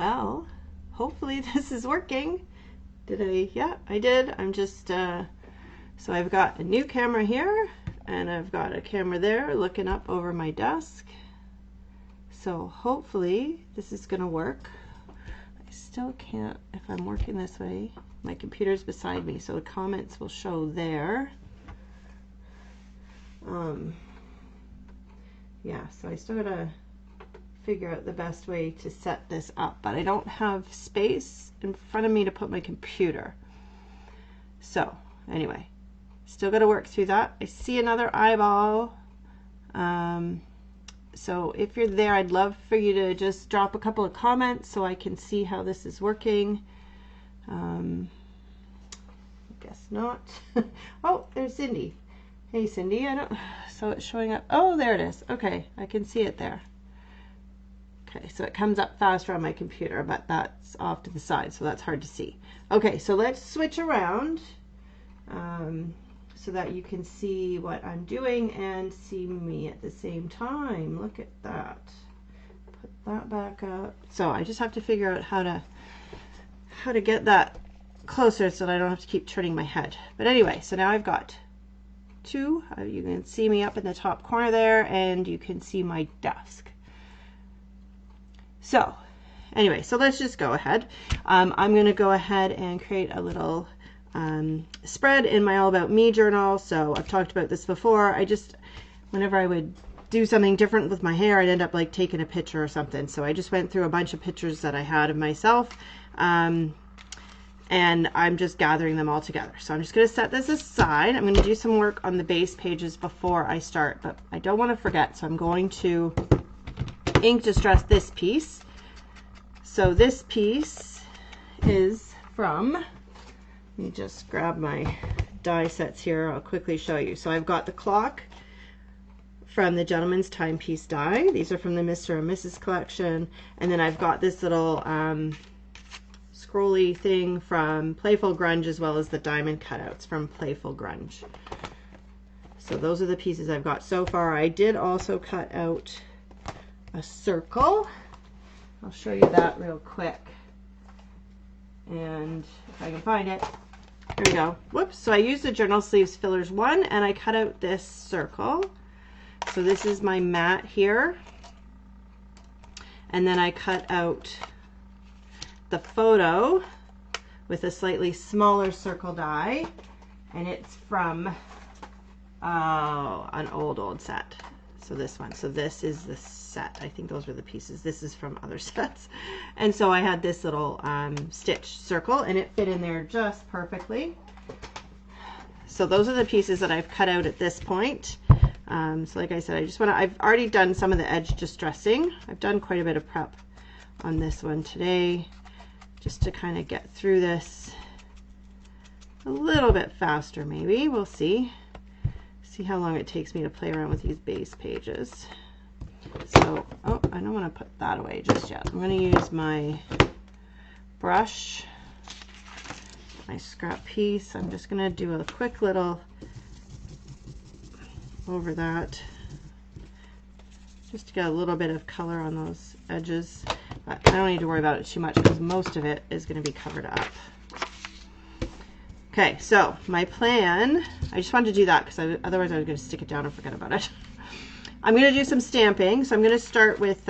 Well, hopefully this is working. Did I? Yeah, I did. I'm just, so I've got a new camera here, and I've got a camera there looking up over my desk. So hopefully this is gonna work. I still can't, if I'm working this way, my computer's beside me, so the comments will show there. Yeah, so I still gotta figure out the best way to set this up, but I don't have space in front of me to put my computer. So anyway, still got to work through that. I see another eyeball. So if you're there, I'd love for you to just drop a couple of comments so I can see how this is working. I guess not. Oh, there's Cindy. Hey Cindy, I don't, so it's showing up. Oh, there it is. Okay, I can see it there. Okay, so it comes up faster on my computer, but that's off to the side, so that's hard to see. Okay, so let's switch around so that you can see what I'm doing and see me at the same time. Look at that. Put that back up. So I just have to figure out how to get that closer so that I don't have to keep turning my head. But anyway, so now I've got two. You can see me up in the top corner there, and you can see my desk. So anyway, so let's just go ahead. I'm going to go ahead and create a little spread in my All About Me journal. So I've talked about this before. Whenever I would do something different with my hair, I'd end up like taking a picture or something. So I just went through a bunch of pictures that I had of myself, and I'm just gathering them all together. So I'm just going to set this aside. I'm going to do some work on the base pages before I start, but I don't want to forget. So I'm going to ink distress this piece. So this piece is from, let me just grab my die sets here. I'll quickly show you. So I've got the clock from the Gentleman's Timepiece die. These are from the Mr. and Mrs. collection. And then I've got this little scrolly thing from Playful Grunge, as well as the diamond cutouts from Playful Grunge. So those are the pieces I've got so far. I did also cut out a circle. I'll show you that real quick, and if I can find it, here we go. Whoops. So I used the Journal Sleeves Fillers 1, and I cut out this circle. So this is my mat here, and then I cut out the photo with a slightly smaller circle die, and it's from an old set. So this one. So this is the set. I think those were the pieces. This is from other sets. And so I had this little stitch circle, and it fit in there just perfectly. So those are the pieces that I've cut out at this point. So like I said, I've already done some of the edge distressing. I've done quite a bit of prep on this one today, just to kind of get through this a little bit faster maybe. We'll see. See how long it takes me to play around with these base pages. So, oh, I don't want to put that away just yet. I'm going to use my brush, my scrap piece. I'm just going to do a quick little over that, just to get a little bit of color on those edges. But I don't need to worry about it too much because most of it is going to be covered up. Okay, so my plan, I just wanted to do that because otherwise I was going to stick it down and forget about it. I'm going to do some stamping. So I'm going to start with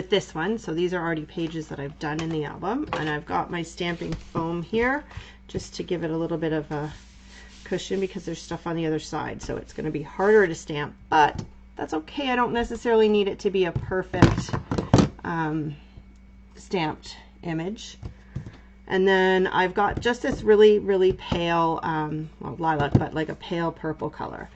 this one. So these are already pages that I've done in the album, and I've got my stamping foam here just to give it a little bit of a cushion because there's stuff on the other side. So it's going to be harder to stamp, but that's okay. I don't necessarily need it to be a perfect stamped image. And then I've got just this really, really pale, well, lilac, but like a pale purple color.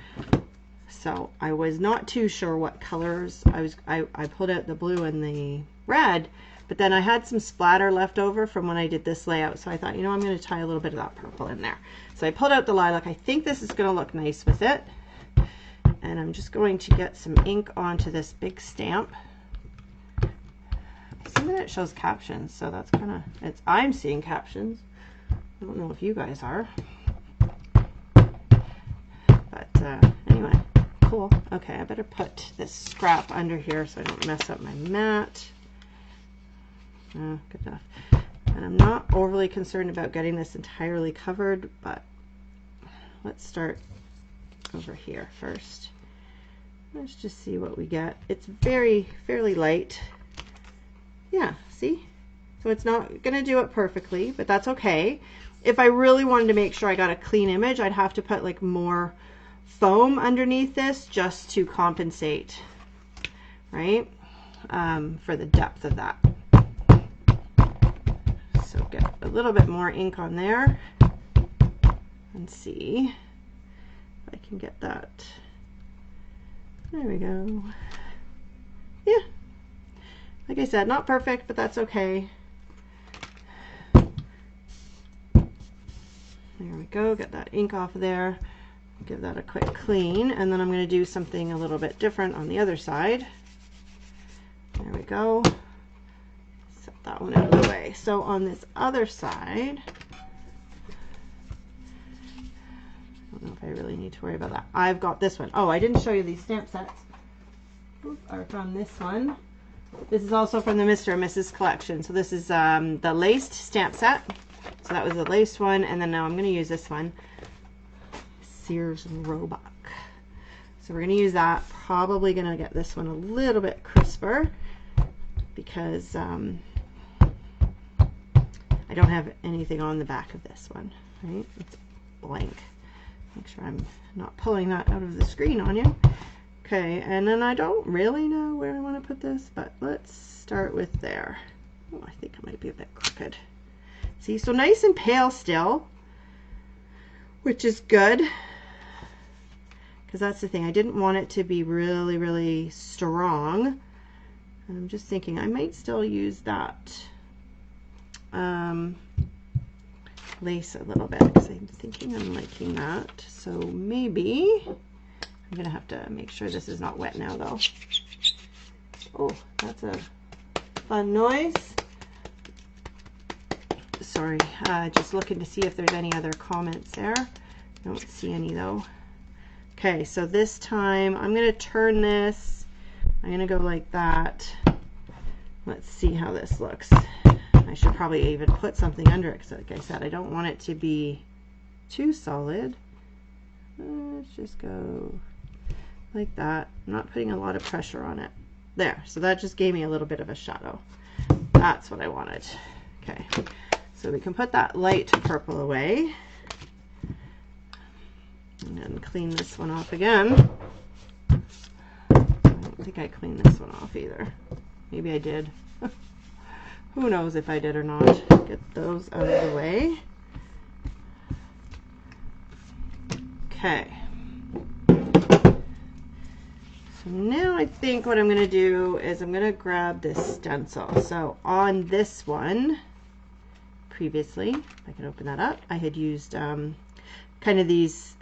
So I was not too sure what colors. I pulled out the blue and the red, but then I had some splatter left over from when I did this layout. So I thought, you know, I'm going to tie a little bit of that purple in there. So I pulled out the lilac. I think this is going to look nice with it. And I'm just going to get some ink onto this big stamp. Some of it shows captions, so that's kind of, I'm seeing captions. I don't know if you guys are. But anyway, cool. Okay, I better put this scrap under here so I don't mess up my mat. Good enough. And I'm not overly concerned about getting this entirely covered, but let's start over here first. Let's just see what we get. It's fairly light. Yeah, see? So it's not gonna do it perfectly, but that's okay. If I really wanted to make sure I got a clean image, I'd have to put like more foam underneath this just to compensate, right? For the depth of that. So get a little bit more ink on there and see if I can get that. There we go. Yeah. Like I said, not perfect, but that's okay. There we go. Get that ink off of there. Give that a quick clean. And then I'm going to do something a little bit different on the other side. There we go. Set that one out of the way. So on this other side, I don't know if I really need to worry about that. I've got this one. Oh, I didn't show you these stamp sets. Are from this one. This is also from the Mr. and Mrs. collection. So this is the laced stamp set. So that was the laced one, and then now I'm going to use this one, Sears and Roebuck. So we're going to use that. Probably going to get this one a little bit crisper because I don't have anything on the back of this one. Right? It's blank. Make sure I'm not pulling that out of the screen on you. Okay, and then I don't really know where I want to put this, but let's start with there. Oh, I think it might be a bit crooked. See, so nice and pale still, which is good, because that's the thing. I didn't want it to be really strong. And I'm just thinking I might still use that lace a little bit, because I'm thinking I'm liking that. So maybe I'm gonna have to make sure this is not wet now though. Oh, that's a fun noise. Sorry, just looking to see if there's any other comments there. Don't see any though. Okay, so this time I'm gonna turn this. I'm gonna go like that. Let's see how this looks. I should probably even put something under it, because like I said, I don't want it to be too solid. Let's just go like that. I'm not putting a lot of pressure on it. There, so that just gave me a little bit of a shadow. That's what I wanted. Okay, so we can put that light purple away. And then clean this one off again. I don't think I cleaned this one off either. Maybe I did. Who knows if I did or not. Get those out of the way. Okay. So now I think what I'm going to do is I'm going to grab this stencil. So on this one, previously, if I can open that up, I had used kind of these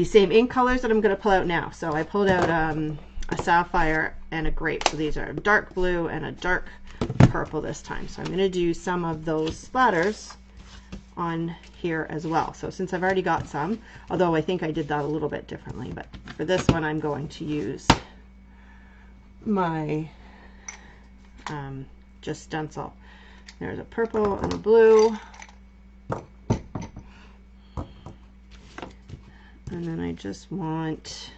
same ink colors that I'm going to pull out now. So I pulled out a sapphire and a grape. So these are dark blue and a dark purple this time. So I'm going to do some of those splatters on here as well. So since I've already got some, although I think I did that a little bit differently, but for this one I'm going to use my just stencil. There's a purple and a blue. And then I just want,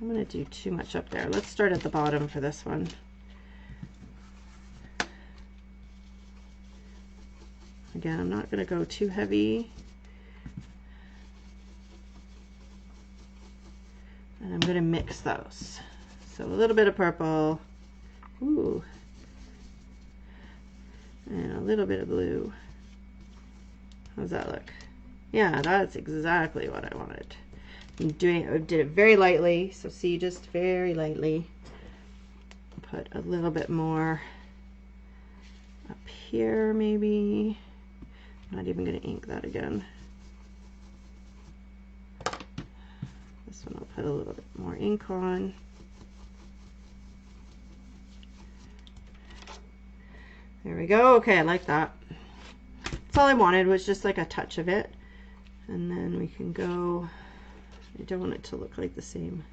I'm going to do too much up there. Let's start at the bottom for this one. Again, I'm not going to go too heavy. And I'm going to mix those. So a little bit of purple. Ooh. And a little bit of blue. How's that look? Yeah, that's exactly what I wanted. I did it very lightly, so see, just very lightly. Put a little bit more up here, maybe. I'm not even going to ink that again. This one I'll put a little bit more ink on. There we go. Okay, I like that. That's all I wanted, was just like a touch of it. And then we can go, I don't want it to look like the same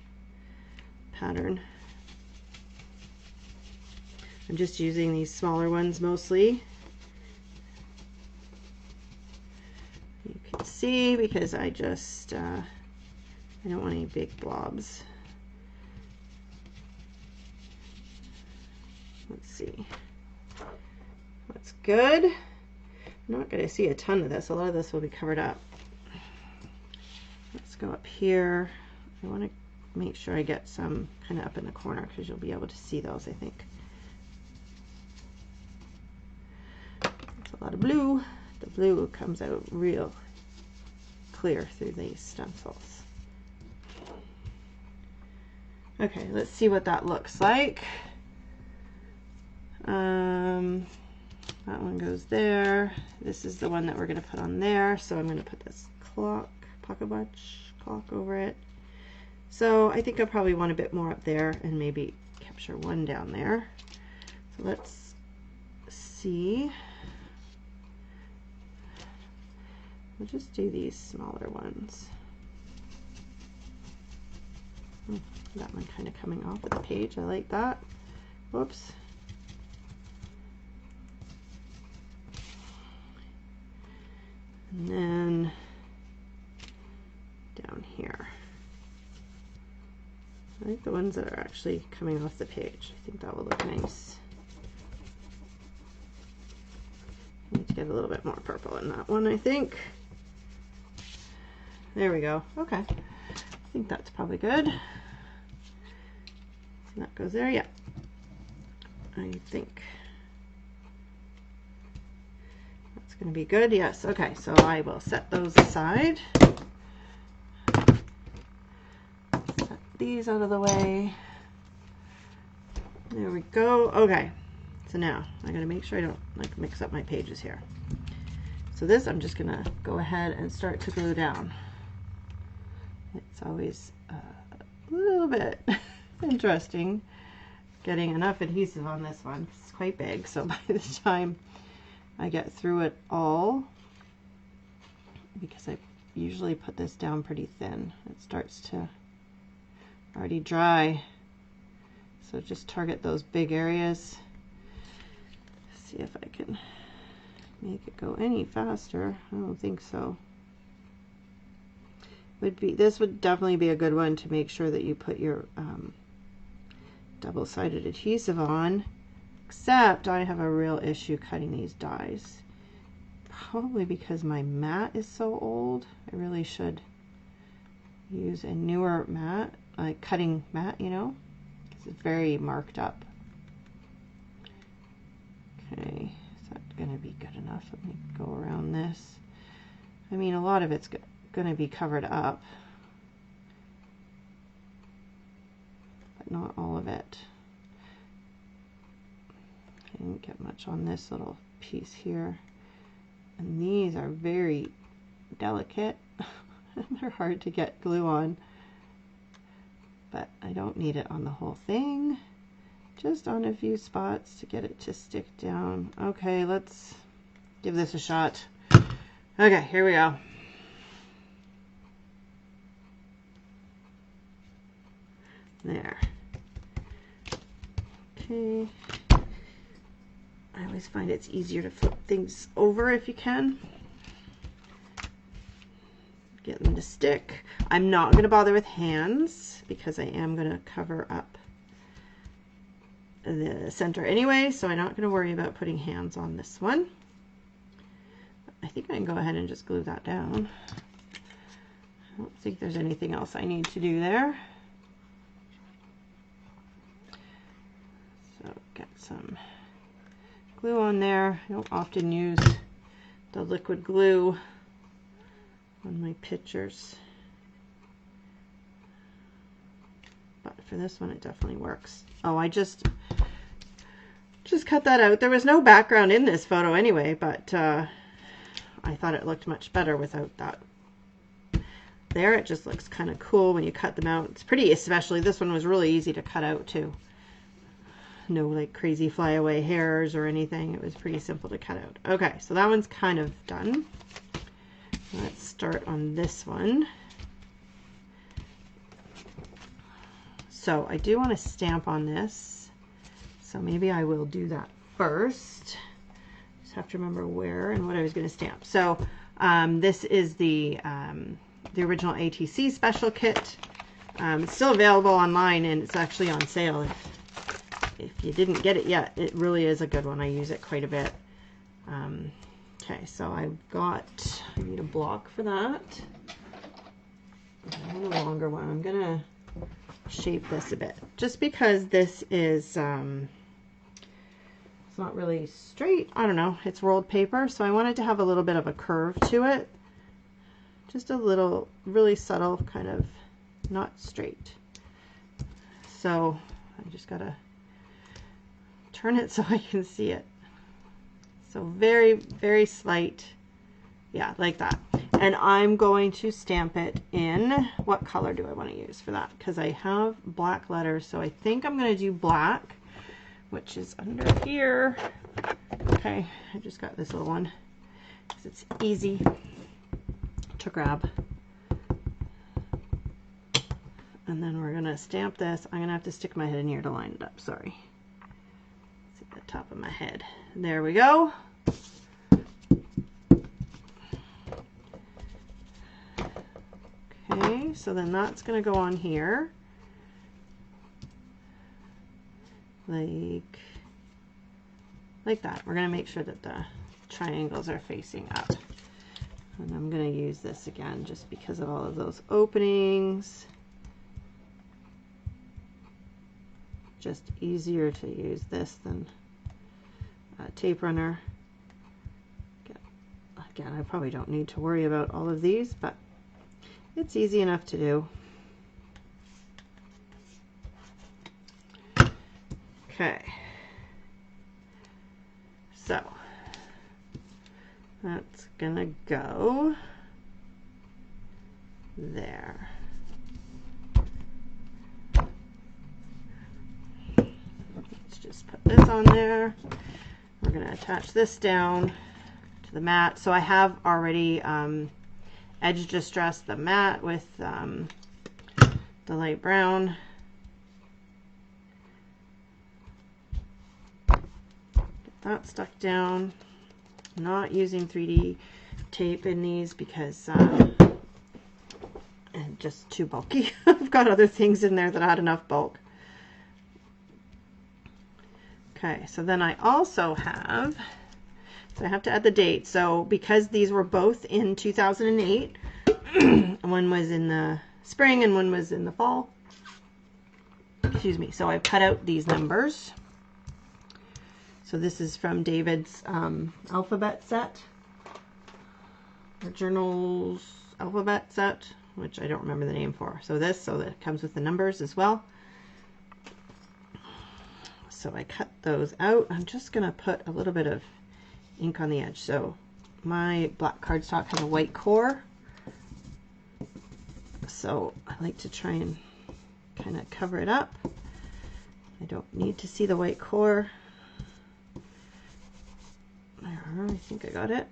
pattern. I'm just using these smaller ones mostly. You can see because I just, I don't want any big blobs. Let's see. That's good. I'm not going to see a ton of this. A lot of this will be covered up. Let's go up here. I want to make sure I get some kind of up in the corner because you'll be able to see those, I think. That's a lot of blue. The blue comes out real clear through these stencils. Okay, let's see what that looks like. That one goes there. This is the one that we're going to put on there. So I'm going to put this pocket watch clock over it. So I think I probably want a bit more up there and maybe capture one down there. So let's see. We'll just do these smaller ones. That one kind of coming off of the page. I like that. Whoops. And then down here. I like the ones that are actually coming off the page. I think that will look nice. I need to get a little bit more purple in that one, I think. There we go. Okay. I think that's probably good. That goes there, yeah. I think that's going to be good. Yes. Okay. So I will set those aside. Set these out of the way. There we go. Okay. So now I got to make sure I don't like mix up my pages here. So this I'm just going to go ahead and start to glue down. It's always a little bit interesting getting enough adhesive on this one. It's quite big, so by the time I get through it all, because I usually put this down pretty thin, it starts to already dry. So just target those big areas. See if I can make it go any faster. I don't think so. This would definitely be a good one to make sure that you put your double-sided adhesive on, except I have a real issue cutting these dies, probably because my mat is so old. I really should use a newer mat, like cutting mat, you know, because it's very marked up. Okay, is that going to be good enough? Let me go around this. I mean, a lot of it's going to be covered up, but not all of it. I didn't get much on this little piece here, and these are very delicate. They're hard to get glue on, but I don't need it on the whole thing, just on a few spots to get it to stick down. Okay, let's give this a shot. Okay, here we go. There. Okay. I always find it's easier to flip things over if you can. Get them to stick. I'm not going to bother with hands because I am going to cover up the center anyway, so I'm not going to worry about putting hands on this one. I think I can go ahead and just glue that down. I don't think there's anything else I need to do there. So get some glue on there. I don't often use the liquid glue on my pictures, but for this one it definitely works. Oh, I just cut that out. There was no background in this photo anyway, but I thought it looked much better without that there. It just looks kind of cool when you cut them out. It's pretty, especially this one was really easy to cut out too. No like crazy flyaway hairs or anything. It was pretty simple to cut out. Okay, so that one's kind of done. Let's start on this one. So I do want to stamp on this. So maybe I will do that first. Just have to remember where and what I was going to stamp. So this is the original ATC Special Kit. It's still available online, and it's actually on sale. If you didn't get it yet, it really is a good one. I use it quite a bit. Okay, so I need a block for that. I want a longer one. I'm going to shape this a bit, just because this is it's not really straight. I don't know, it's rolled paper, so I wanted to have a little bit of a curve to it, just a little, really subtle, kind of not straight. So I just gotta turn it so I can see it. So very, very slight, yeah, like that. And I'm going to stamp it in, what color do I want to use for that? Because I have black letters, so I think I'm going to do black, which is under here. Okay, I just got this little one because it's easy to grab. And then we're going to stamp this. I'm going to have to stick my head in here to line it up, sorry. It's at the top of my head. There we go. Okay, so then that's going to go on here, like that. We're going to make sure that the triangles are facing up. And I'm going to use this again just because of all of those openings. Just easier to use this than a tape runner. Again, I probably don't need to worry about all of these, but it's easy enough to do. Okay. So that's gonna go there. Let's just put this on there. We're gonna attach this down to the mat. So I have already edge distressed the mat with the light brown. Get that stuck down. I'm not using 3D tape in these because it's just too bulky. I've got other things in there that add enough bulk. Okay, so then I also have, so I have to add the date. So because these were both in 2008, one was in the spring and one was in the fall. Excuse me. So I've cut out these numbers. So this is from David's alphabet set, or journals alphabet set, which I don't remember the name for. So this, so that it comes with the numbers as well. So I cut those out. I'm just going to put a little bit of ink on the edge. So my black cardstock has a white core. So I like to try and kind of cover it up. I don't need to see the white core. There, I think I got it.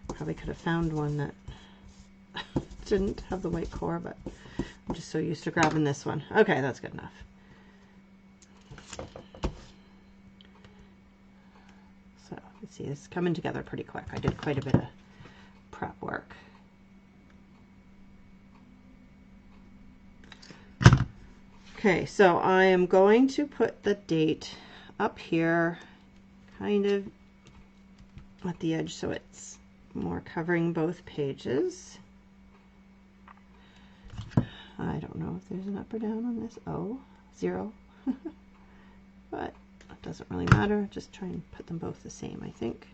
Probably could have found one that didn't have the white core, but I'm just so used to grabbing this one. Okay, that's good enough. So let's see, it's coming together pretty quick. I did quite a bit of prep work. Okay, so I am going to put the date up here, kind of at the edge, so it's more covering both pages. I don't know if there's an up or down on this. Oh, 0. But it doesn't really matter. Just try and put them both the same, I think.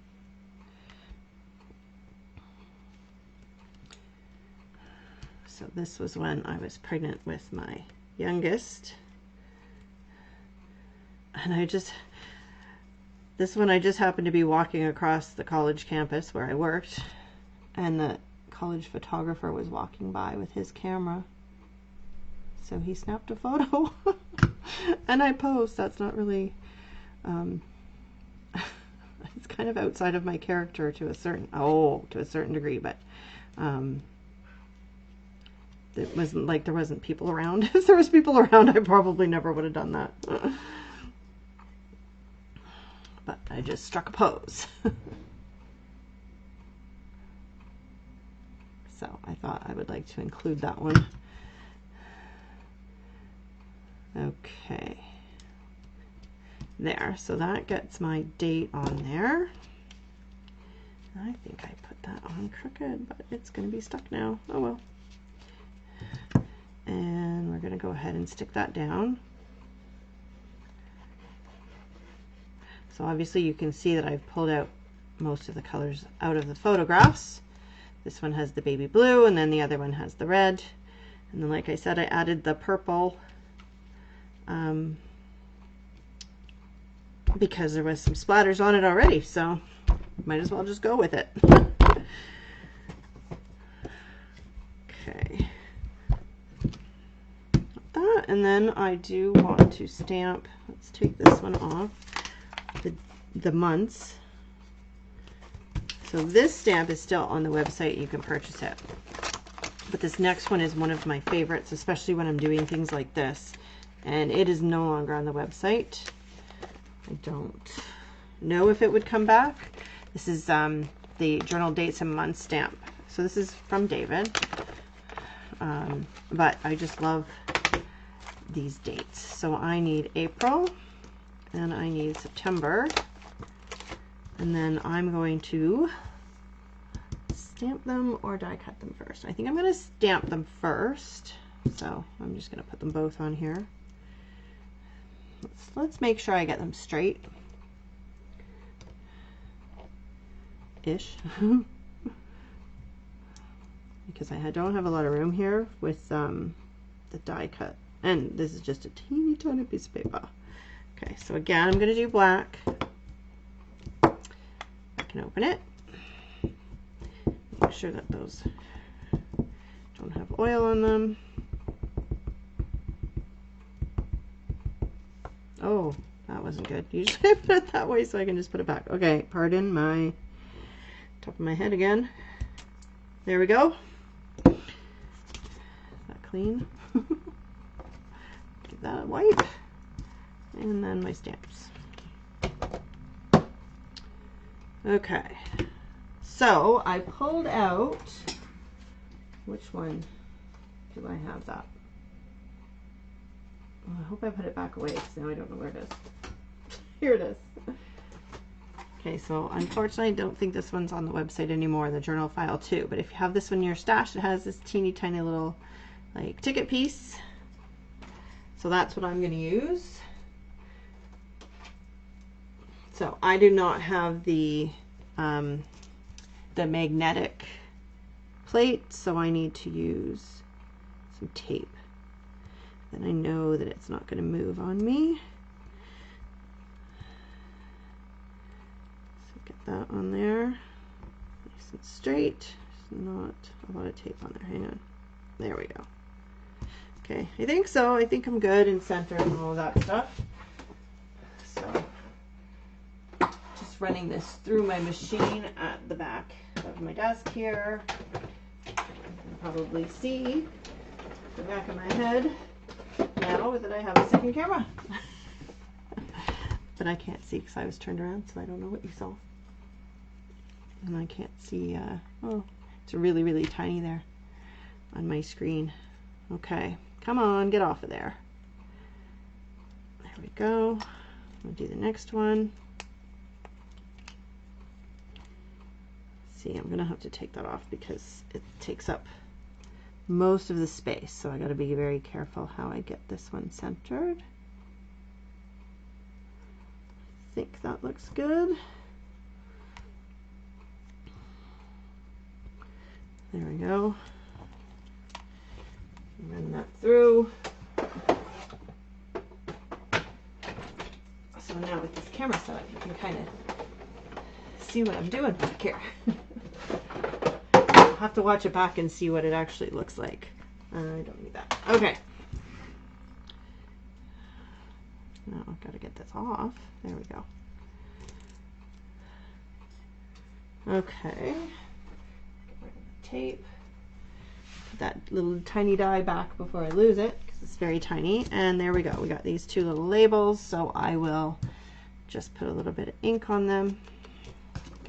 So this was when I was pregnant with my youngest. And this one I just happened to be walking across the college campus where I worked, and the college photographer was walking by with his camera. So he snapped a photo and I posed. That's not really, it's kind of outside of my character to a certain degree, but it wasn't like there wasn't people around. If there was people around, I probably never would have done that. But I just struck a pose. So I thought I would like to include that one. Okay. There, so that gets my date on there. I think I put that on crooked, but it's going to be stuck now. Oh well. And we're going to go ahead and stick that down. So obviously you can see that I've pulled out most of the colors out of the photographs. This one has the baby blue, and then the other one has the red. And then, like I said, I added the purple because there was some splatters on it already, so might as well just go with it. Okay. That, and then I do want to stamp, let's take this one off, the months. So this stamp is still on the website, you can purchase it. But this next one is one of my favorites, especially when I'm doing things like this. And it is no longer on the website. I don't know if it would come back. This is the journal dates and months stamp. So this is from David. But I just love these dates. So I need April and I need September. And then I'm going to stamp them or die cut them first. I think I'm going to stamp them first. So I'm just going to put them both on here. Let's make sure I get them straight. Ish. Because I don't have a lot of room here with the die cut. And this is just a teeny tiny piece of paper. Okay, so again, I'm going to do black. I can open it. Make sure that those don't have oil on them. Oh, that wasn't good. Usually I put it that way so I can just put it back. Okay, pardon my top of my head again. There we go. Is that clean? Give that a wipe. And then my stamps. Okay. So I pulled out, which one do I have that? Oh, I hope I put it back away because now I don't know where it is. Here it is. Okay, so unfortunately I don't think this one's on the website anymore, the journal file too, but if you have this one in your stash, it has this teeny tiny little like ticket piece. So that's what I'm going to use. So I do not have the magnetic plate, so I need to use some tape. Then I know that it's not going to move on me. So get that on there, nice and straight. There's not a lot of tape on there. Hang on. There we go. Okay, I think so. I think I'm good and centered and all that stuff. So just running this through my machine at the back of my desk here. You can probably see the back of my head now that I have a second camera. But I can't see because I was turned around, so I don't know what you saw. And I can't see, oh, it's really, really tiny there on my screen. Okay, come on, get off of there. There we go. We'll do the next one. See, I'm gonna have to take that off because it takes up most of the space, so I got to be very careful how I get this one centered. I think that looks good. There we go. Run that through. So now with this camera setup, you can kind of see what I'm doing back here. I'll have to watch it back and see what it actually looks like. I don't need that. Okay. Now I've got to get this off. There we go. Okay. Get rid of the tape. that little tiny die back before I lose it because it's very tiny. And there we go. We got these two little labels. So I will just put a little bit of ink on them.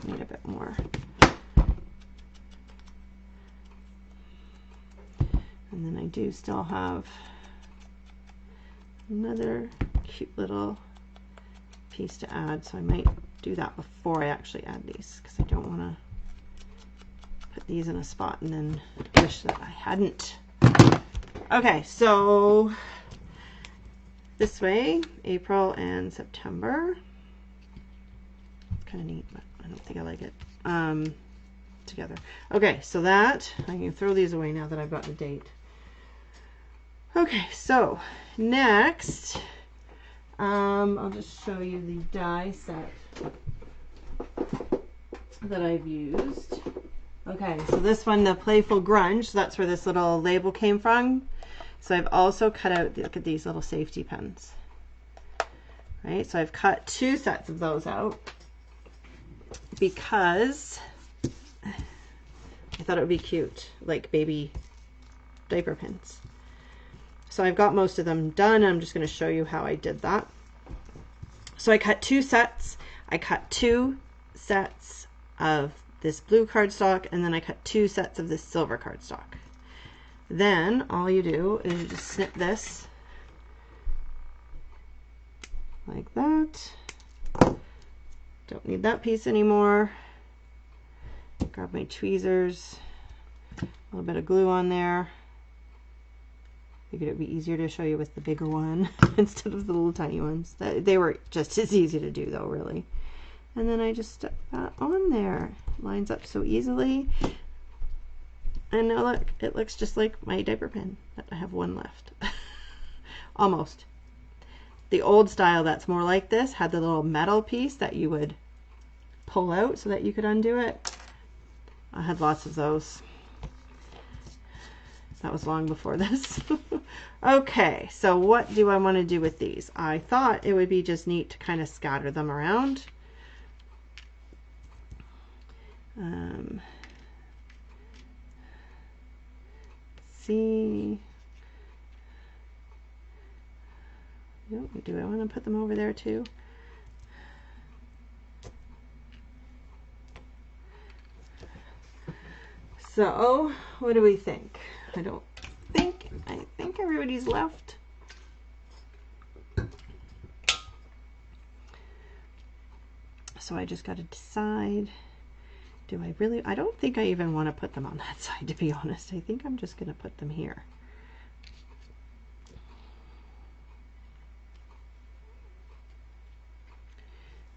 I need a bit more. And then I do still have another cute little piece to add, so I might do that before I actually add these because I don't want to put these in a spot and then wish that I hadn't. Okay, so this way, April and September. It's kind of neat, but I don't think I like it together. Okay, so that, I can throw these away now that I've got the date. Okay, so next, I'll just show you the die set that I've used. Okay, so this one, the Playful Grunge, so that's where this little label came from. So I've also cut out, look at these little safety pins. Right, so I've cut 2 sets of those out because I thought it would be cute, like baby diaper pins. So I've got most of them done. I'm just going to show you how I did that. So I cut 2 sets. I cut 2 sets of this blue cardstock, and then I cut 2 sets of this silver cardstock. Then all you do is you just snip this like that. Don't need that piece anymore. Grab my tweezers, a little bit of glue on there. Figured it would be easier to show you with the bigger one instead of the little tiny ones. They were just as easy to do though, really. And then I just stuck that on there. Lines up so easily. And now look, it looks just like my diaper pin. I have one left. Almost. The old style that's more like this had the little metal piece that you would pull out so that you could undo it. I had lots of those. That was long before this. Okay, so what do I want to do with these? I thought it would be just neat to kind of scatter them around. See. Do I want to put them over there too? So, what do we think? I think everybody's left. So I just got to decide, do I really, I don't think I even want to put them on that side, to be honest. I think I'm just going to put them here.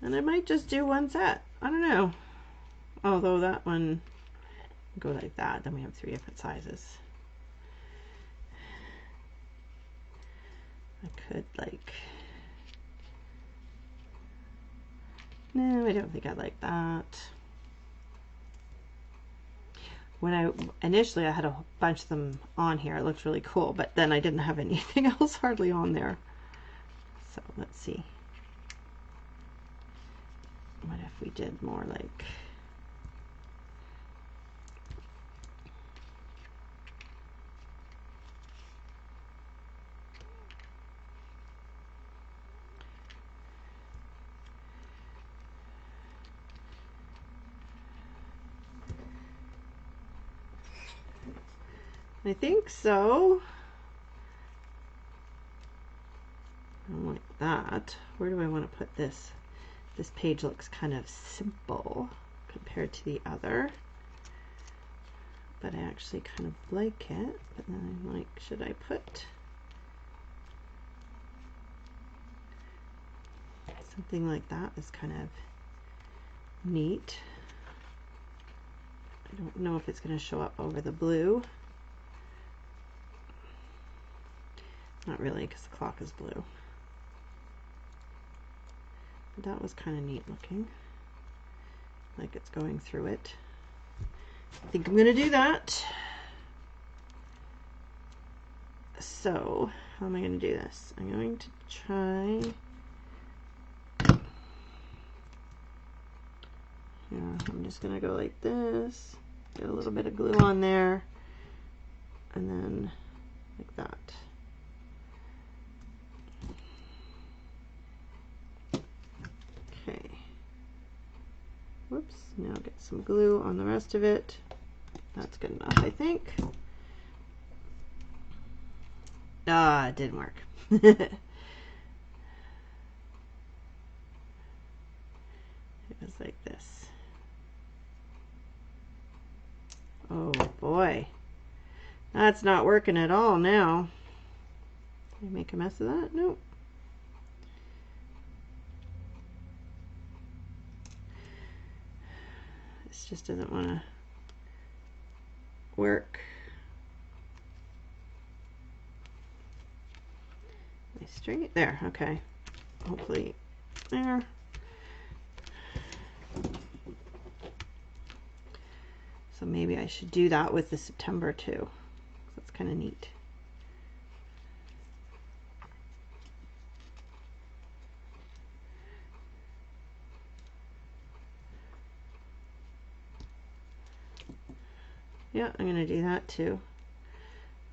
And I might just do one set. I don't know. Although that one go like that, then we have 3 different sizes. I could like, no, I don't think I like that. When I initially I had a bunch of them on here, it looked really cool, but then I didn't have anything else hardly on there. So let's see. What if we did more like, I think so. Like that. Where do I want to put this? This page looks kind of simple compared to the other, but I actually kind of like it. But then I'm like, should I put something like that? Is kind of neat. I don't know if it's going to show up over the blue. Not really, because the clock is blue. But that was kind of neat looking, like it's going through it. I think I'm going to do that. So, how am I going to do this? I'm going to try. Yeah, I'm just going to go like this. Get a little bit of glue on there. and then like that. Okay. Whoops, now get some glue on the rest of it. That's good enough, I think. Ah, it didn't work. It was like this. Oh boy. That's not working at all now. Did I make a mess of that? Nope. This just doesn't want to work. Straight there. Okay, hopefully there. So maybe I should do that with the September too. That's kind of neat. Yeah, I'm gonna do that too.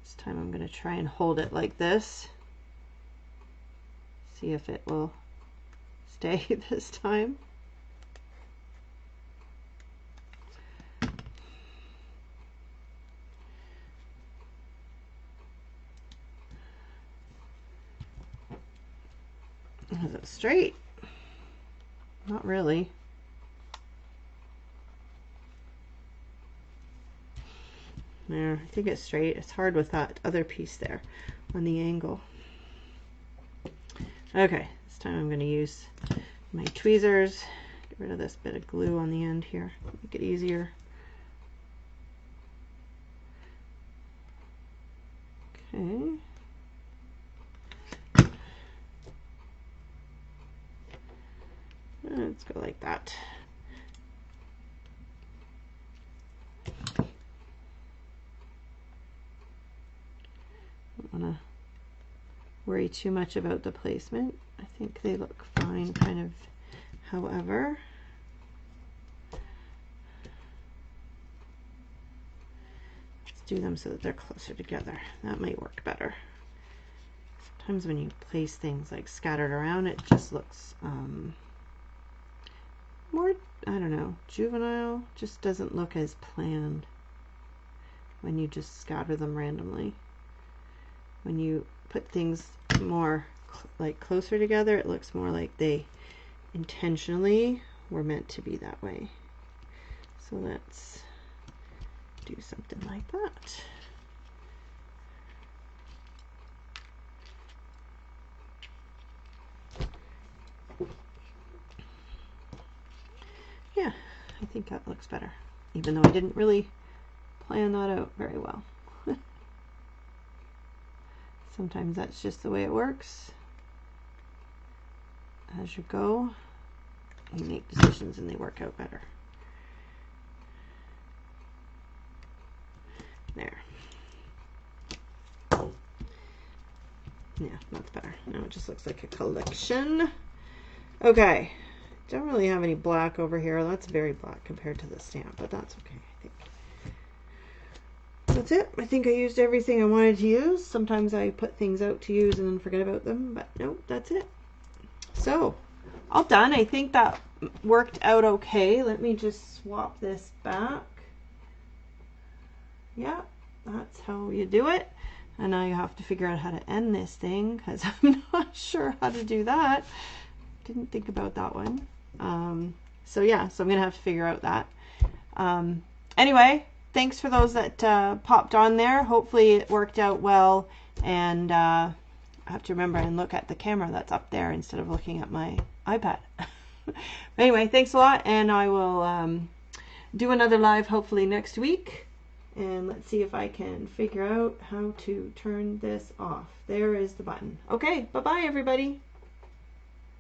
This time I'm gonna try and hold it like this. See if it will stay this time. Is it straight? Not really. There, I think it's straight. It's hard with that other piece there on the angle. Okay, this time I'm going to use my tweezers. Get rid of this bit of glue on the end here. Make it easier. Okay. Let's go like that. Don't want to worry too much about the placement. I think they look fine, kind of, however. Let's do them so that they're closer together. That might work better. Sometimes when you place things like scattered around, it just looks more, I don't know, juvenile. Just doesn't look as planned when you just scatter them randomly. When you put things more like closer together, it looks more like they intentionally were meant to be that way. So let's do something like that. Yeah, I think that looks better, even though I didn't really plan that out very well. Sometimes that's just the way it works. As you go, you make decisions and they work out better. There. Yeah, that's better. Now it just looks like a collection. Okay. Don't really have any black over here. That's very black compared to the stamp, but that's okay, I think. That's it. I think I used everything I wanted to use. Sometimes I put things out to use and then forget about them, but nope, that's it. So, all done. I think that worked out okay. Let me just swap this back. Yeah, that's how you do it. And now you have to figure out how to end this thing because I'm not sure how to do that. Didn't think about that one. So yeah, so I'm gonna have to figure out that. Anyway, thanks for those that popped on there. Hopefully it worked out well, and I have to remember and look at the camera that's up there instead of looking at my iPad. Anyway, thanks a lot, and I will do another live hopefully next week, and let's see if I can figure out how to turn this off. There is the button. Okay, bye-bye everybody.